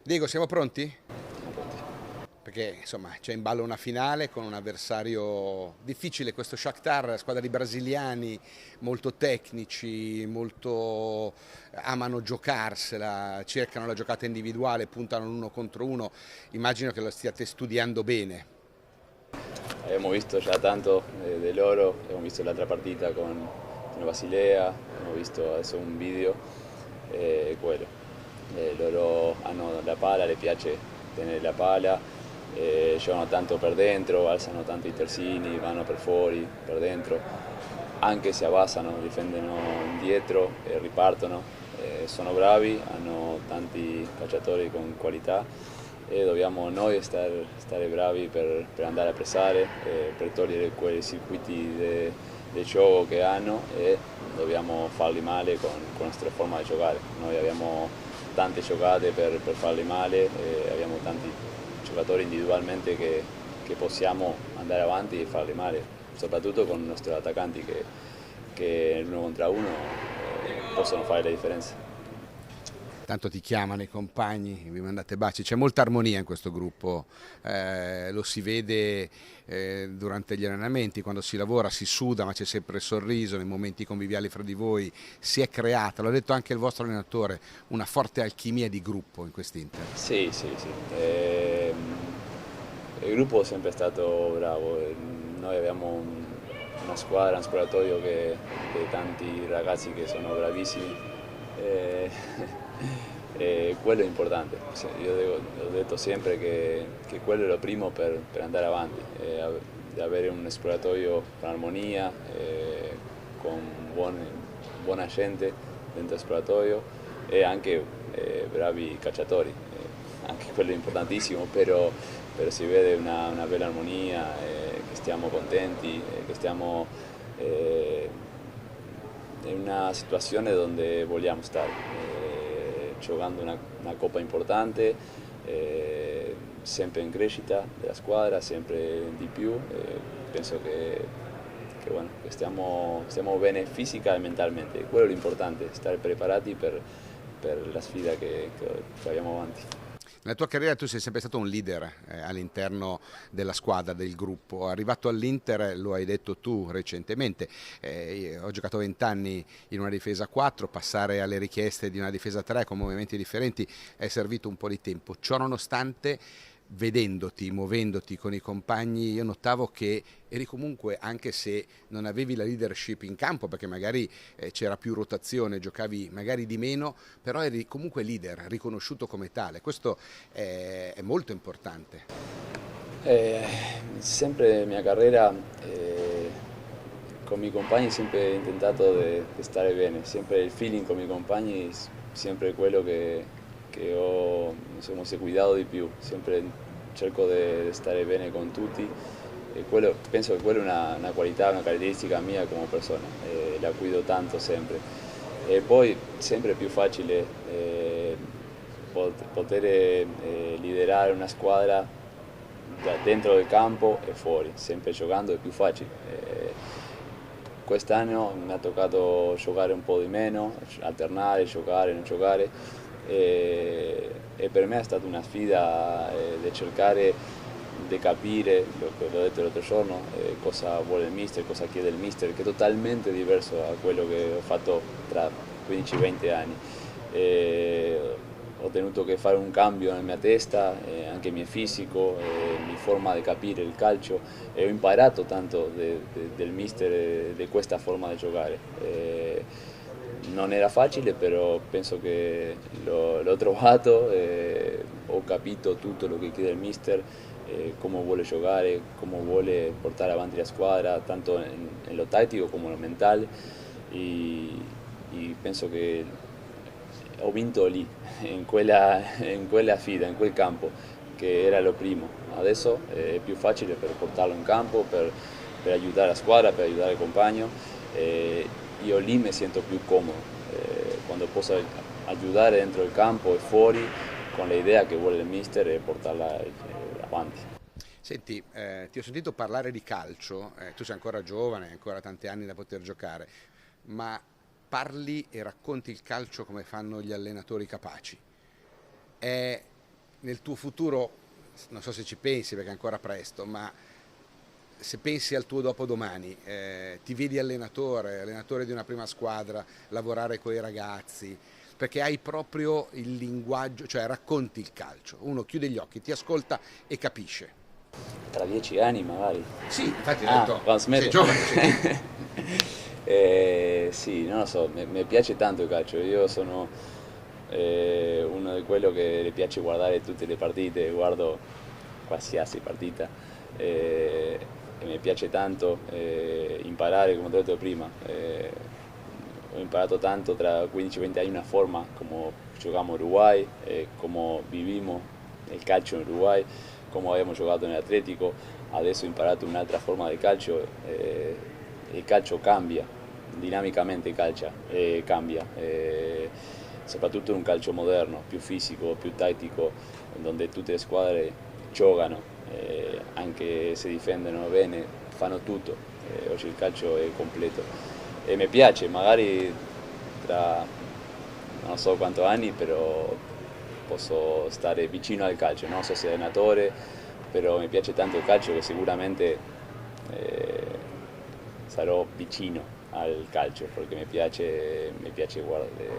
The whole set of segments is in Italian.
Diego, siamo pronti? Perché insomma c'è in ballo una finale con un avversario difficile, questo Shakhtar, squadra di brasiliani molto tecnici, molto amano giocarsela, cercano la giocata individuale, puntano l'uno contro uno. Immagino che lo stiate studiando bene. Abbiamo visto già tanto de loro, abbiamo visto l'altra partita con Basilea, abbiamo visto adesso un video e quello. Loro hanno la palla, le piace tenere la palla, giocano tanto per dentro, alzano tanto i terzini, vanno per fuori, per dentro, anche se abbassano, difendono indietro e ripartono. Sono bravi, hanno tanti calciatori con qualità e dobbiamo noi stare bravi per andare a pressare, per togliere quei circuiti di gioco che hanno e dobbiamo farli male con la nostra forma di giocare. Noi abbiamo tante giocate per farli male e abbiamo tanti giocatori individualmente che possiamo andare avanti e farli male, soprattutto con i nostri attaccanti che l'uno contro uno possono fare la differenza. Tanto ti chiamano i compagni, vi mandate baci, c'è molta armonia in questo gruppo, lo si vede durante gli allenamenti, quando si lavora si suda ma c'è sempre il sorriso, nei momenti conviviali fra di voi si è creata, l'ha detto anche il vostro allenatore, una forte alchimia di gruppo in quest'Inter. Sì, sì, sì. Il gruppo è sempre stato bravo. Noi abbiamo una squadra, un spogliatoio di tanti ragazzi che sono bravissimi. E, e quello è importante. Sì, ho detto sempre che quello è lo primo per andare avanti, di avere un spogliatoio con armonia, con buona gente dentro lo spogliatoio e anche bravi calciatori. Anche quello è importantissimo, però si vede una bella armonia, che stiamo contenti, che stiamo eh, in una situazione dove vogliamo stare, giocando una coppa importante, sempre in crescita della squadra, sempre di più. Penso bueno, che stiamo bene fisica e mentalmente, quello è l'importante, stare preparati per la sfida che abbiamo avanti. Nella tua carriera tu sei sempre stato un leader all'interno della squadra, del gruppo. Arrivato all'Inter, lo hai detto tu recentemente, ho giocato 20 anni in una difesa 4, passare alle richieste di una difesa 3 con movimenti differenti è servito un po' di tempo. Ciò nonostante, vedendoti, muovendoti con i compagni, io notavo che eri comunque, anche se non avevi la leadership in campo, perché magari c'era più rotazione, giocavi magari di meno, però eri comunque leader, riconosciuto come tale. Questo è molto importante. Eh, Sempre nella mia carriera con i miei compagni sempre ho intentato di stare bene, sempre il feeling con i miei compagni, sempre quello che ho insomma, si è cuidato di più, sempre cerco di stare bene con tutti e penso che quella è una qualità, una caratteristica mia come persona, la cuido tanto sempre. E poi sempre è più facile poter liderare una squadra dentro del campo e fuori, sempre giocando è più facile. Quest'anno mi ha toccato giocare un po' di meno, alternare, giocare, non giocare e per me è stata una sfida di cercare di capire, lo che ho detto l'altro giorno, cosa vuole il mister, cosa chiede il mister, che è totalmente diverso da quello che ho fatto tra 15-20 anni. E ho tenuto che fare un cambio nella mia testa, anche mio fisico, mia forma di capire il calcio e ho imparato tanto del mister e di questa forma di giocare. Non era facile, però penso che l'ho trovato, ho capito tutto lo che chiede il mister, come vuole giocare, come vuole portare avanti la squadra, tanto en lo tattico come en lo mentale. Y penso che ho vinto lì, in quella sfida, in quel campo, che era lo primo. Adesso è più facile per portarlo in campo, per aiutare la squadra, per aiutare il compagno. Io lì mi sento più comodo, quando posso aiutare dentro il campo e fuori con l'idea che vuole il mister e portarla avanti. Senti, ti ho sentito parlare di calcio, tu sei ancora giovane, hai ancora tanti anni da poter giocare, ma parli e racconti il calcio come fanno gli allenatori capaci. È nel tuo futuro, non so se ci pensi perché è ancora presto, ma se pensi al tuo dopodomani, ti vedi allenatore di una prima squadra, lavorare con i ragazzi, perché hai proprio il linguaggio, cioè racconti il calcio, uno chiude gli occhi, ti ascolta e capisce. Tra 10 anni magari. Sì, infatti ho detto, quando smetto. sei giovane. Sì, non lo so, mi piace tanto il calcio, io sono uno di quello che le piace guardare tutte le partite, guardo qualsiasi partita e mi piace tanto imparare, come ho detto prima. Ho imparato tanto tra 15 e 20 anni una forma come giocavamo in Uruguay, come vivimos il calcio in Uruguay, come abbiamo giocato nell'Atletico. Adesso ho imparato un'altra forma di calcio, il calcio cambia, dinamicamente cambia, soprattutto in un calcio moderno, più fisico, più tattico, dove tutte le squadre giocano, anche se difendono bene, fanno tutto. Oggi il calcio è completo e mi piace, magari tra non so quanti anni, però posso stare vicino al calcio, non so se allenatore, però mi piace tanto il calcio che sicuramente sarò vicino al calcio perché mi piace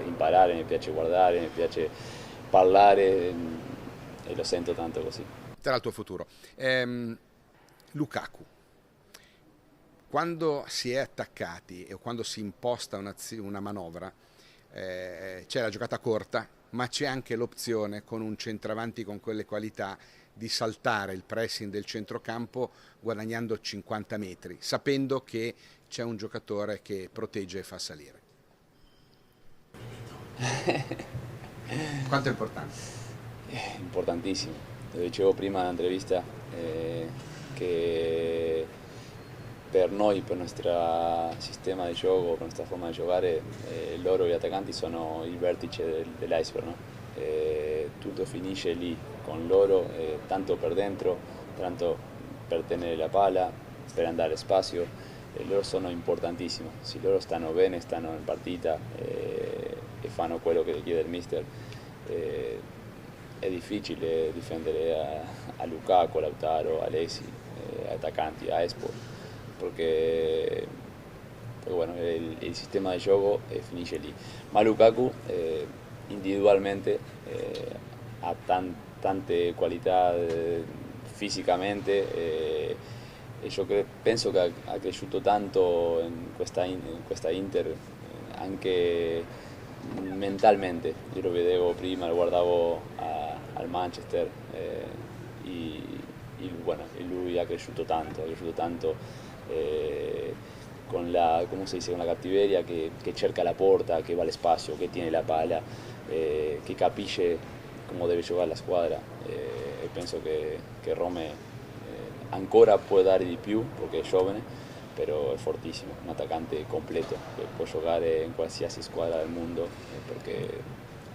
imparare, mi piace guardare, mi piace parlare e lo sento tanto così. Sarà il tuo futuro. Lukaku, quando si è attaccati e quando si imposta una manovra, c'è la giocata corta, ma c'è anche l'opzione con un centravanti con quelle qualità di saltare il pressing del centrocampo guadagnando 50 metri, sapendo che c'è un giocatore che protegge e fa salire. Quanto è importante? Importantissimo. Lo dicevo prima nell'intervista che per noi, per il nostro sistema di gioco, per la nostra forma di giocare, loro gli attaccanti sono il vertice dell'iceberg, no? Tutto finisce lì con loro, tanto per dentro, tanto per tenere la palla, per andare spazio, loro sono importantissimi. Se loro stanno bene, stanno in partita e fanno quello che chiede il mister, è difficile difendere a Lukaku, a Lautaro, a Alessi, a attaccanti, a Esport, porque bueno, el sistema de juego finisce lì. Ma Lukaku individualmente ha tante qualità fisicamente e io penso che ha cresciuto tanto in questa Inter anche mentalmente. Io lo vedevo prima, lo guardavo al Manchester e lui ha cresciuto tanto con la, ¿cómo se dice? Con la cattiveria che cerca la porta, che va al spazio, che tiene la palla, che capisce come deve giocare la squadra e penso che Rome ancora può dare di più perché è giovane, però è fortissimo, un attaccante completo che può giocare in qualsiasi squadra del mondo perché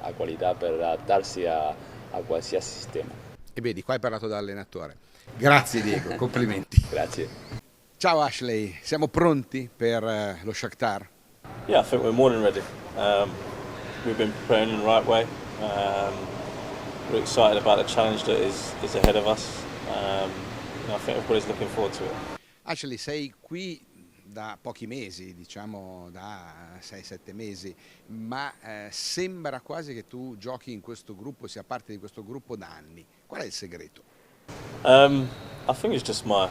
ha qualità per adattarsi a qualsiasi sistema. E vedi, qua hai parlato da allenatore. Grazie Diego, complimenti. Grazie. Ciao Ashley, siamo pronti per lo Shakhtar? Yeah, I think we're more than ready. We've been preparing in the right way. We're excited about the challenge that is ahead of us. I think everybody's looking forward to it. Ashley, sei qui da pochi mesi, diciamo da 6-7 mesi, ma sembra quasi che tu giochi in questo gruppo, sia parte di questo gruppo da anni. Qual è il segreto? I think it's just my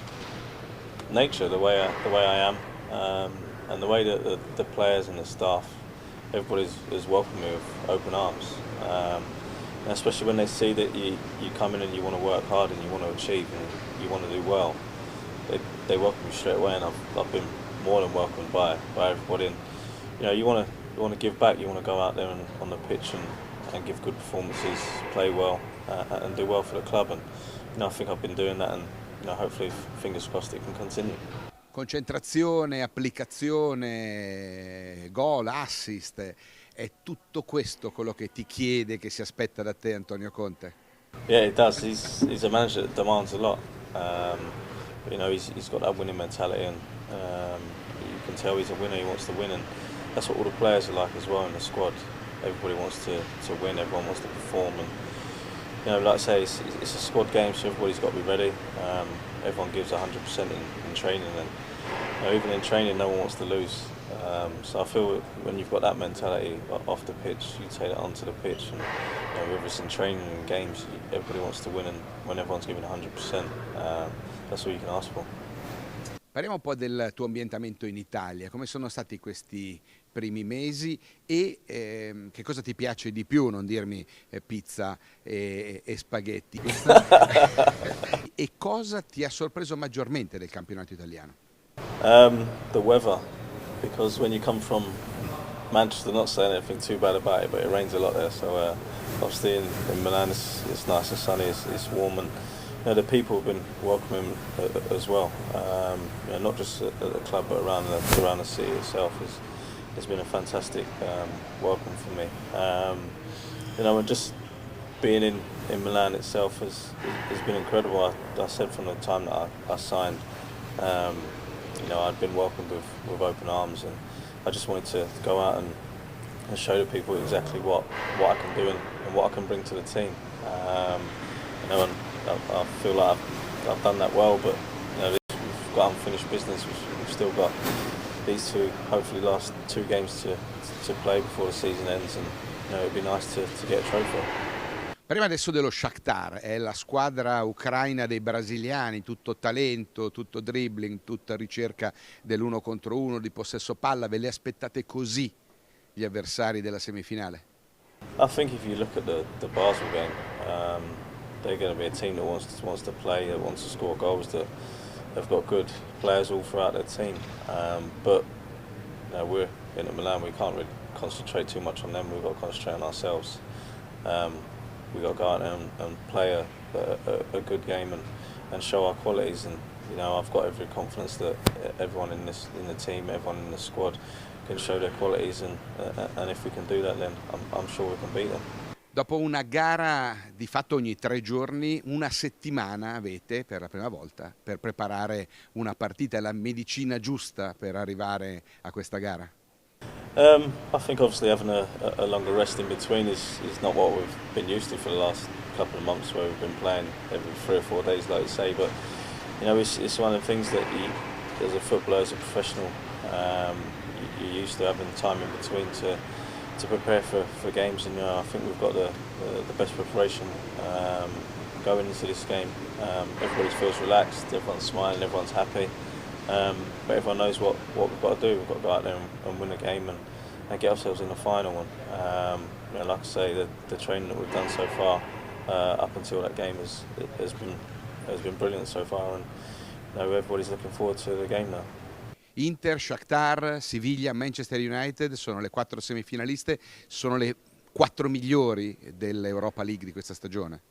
nature, the way I am, and the way that the players and the staff, everybody is welcome me with open arms. Especially when they see that you come in and you want to work hard and you want to achieve and you want to do well, they welcome you straight away, and I've been more than welcomed by everybody. And you want to give back. You want to go out there and on the pitch and give good performances, play well, and do well for the club. And I think I've been doing that, and hopefully, fingers crossed, it can continue. Concentrazione, applicazione, gol, assist, è tutto questo quello che ti chiede, che si aspetta da te Antonio Conte? Yeah, it does. He's a manager that demands a lot. But, he's got that winning mentality, and you can tell he's a winner. He wants to win, and that's what all the players are like as well in the squad. Everybody wants to win. Everyone wants to perform, and you know, like I say, it's a squad game, so everybody's got to be ready. Everyone gives 100% in training, and you know, even in training, no one wants to lose. So I feel when you've got that mentality off the pitch, you take it onto the pitch, and you know, whether it's in training and games, everybody wants to win, and when everyone's giving 100%, that's all you can ask for. Parliamo un po' del tuo ambientamento in Italia, come sono stati questi primi mesi e che cosa ti piace di più, non dirmi pizza e spaghetti, e cosa ti ha sorpreso maggiormente del campionato italiano? The weather, because when you come from Manchester, not saying anything too bad about it, but it rains a lot there, so obviously in Milan it's nice and sunny, it's warm, and you know, the people have been welcoming as well. You know, not just at the club, but around the city itself. It's been a fantastic welcome for me. You know, and just being in Milan itself has been incredible. I said from the time that I signed, you know, I'd been welcomed with open arms, and I just wanted to go out and show the people exactly what I can do and what I can bring to the team. You know, and I feel like I've done that well, but you know, we've got unfinished business. We've still got these hopefully last two games to play before the season ends, and you know, it'd be nice to get a trophy. Parliamo adesso dello Shakhtar, è la squadra ucraina dei brasiliani, tutto talento, tutto dribbling, tutta ricerca dell'uno contro uno, di possesso palla. Ve le aspettate così gli avversari della semifinale? I think if you look at the Basel game, they're going to be a team that wants to play, that wants to score goals, that they've got good players all throughout their team. But you know, we're in Milan, we can't really concentrate too much on them. We've got to concentrate on ourselves. We've got to go out and play a good game and show our qualities. And you know, I've got every confidence that everyone in the team, everyone in the squad can show their qualities, and if we can do that, then I'm sure we can beat them. Dopo una gara di fatto ogni 3 giorni, una settimana avete per la prima volta per preparare una partita, è la medicina giusta per arrivare a questa gara? I think obviously having a longer rest in between is not what we've been used to for the last couple of months, where we've been playing every 3 or 4 days, like you say. But you know, it's one of the things that as a footballer, as a professional, you're used to having time in between to prepare for games, and you know, I think we've got the best preparation going into this game. Everybody feels relaxed, everyone's smiling, everyone's happy, but everyone knows what we've got to do. We've got to go out there and win the game and get ourselves in the final. And you know, like I say, the training that we've done so far up until that game has been brilliant so far, and you know, everybody's looking forward to the game now. Inter, Shakhtar, Siviglia, Manchester United sono le 4 semifinaliste, sono le 4 migliori dell'Europa League di questa stagione.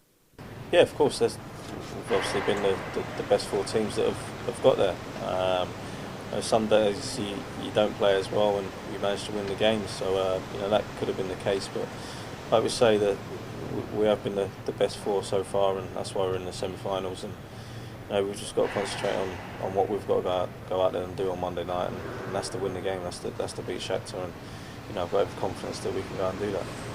Yeah, of course. We've obviously been the best 4 teams that have got there. You know, some days you don't play as well and you manage to win the game, so you know, that could have been the case. But I would say that we have been the best 4 so far, and that's why we're in the semi-finals. And you know, we've just got to concentrate on what we've got to go out there and do on Monday night, and that's to win the game. That's to beat Shakhtar, and you know, I've got every confidence that we can go out and do that.